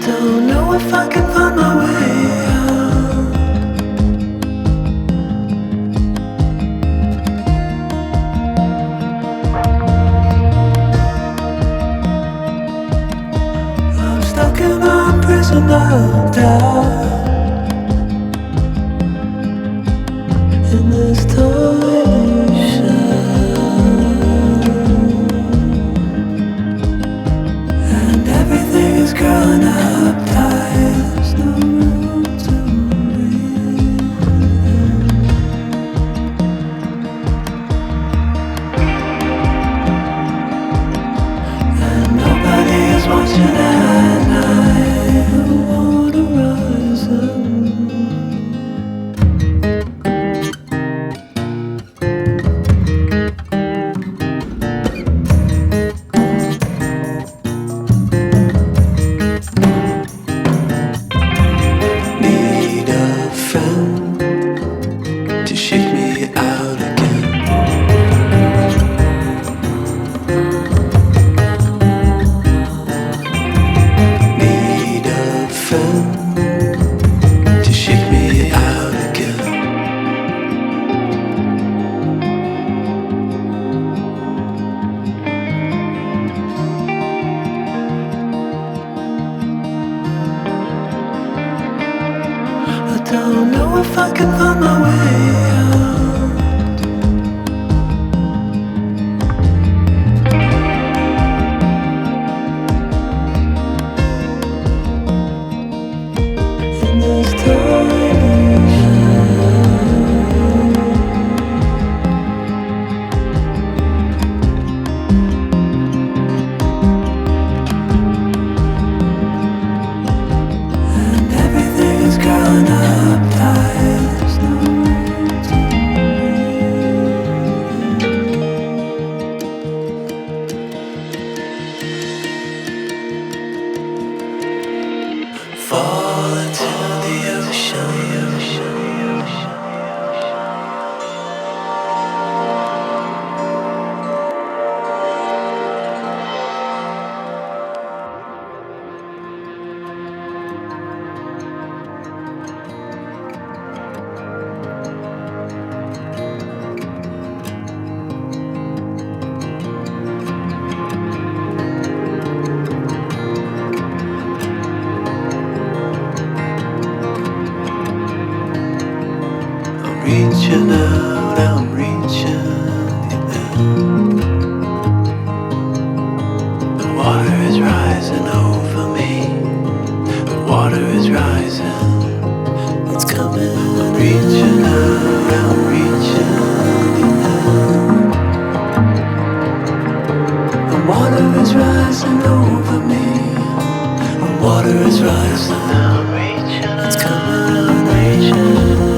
don't know if I can find my way out. I'm stuck in a prison of doubt. In this tiny shell, and everything is growing up tight. There's no room to breathe. And nobody is watching at night. The water rising. To shake me out again. Need a friend to shake me out again. I don't know if I can find my way out. In this tiny shell, and everything is growing up tight. There's no room to breathe. Fall into the ocean. Reaching out, I'm reaching in. The water is rising over me. The water is rising. It's coming. I'm reaching out, I'm reaching in. The water is rising over me. The water is rising. I'm reaching. It's coming. I'm reaching.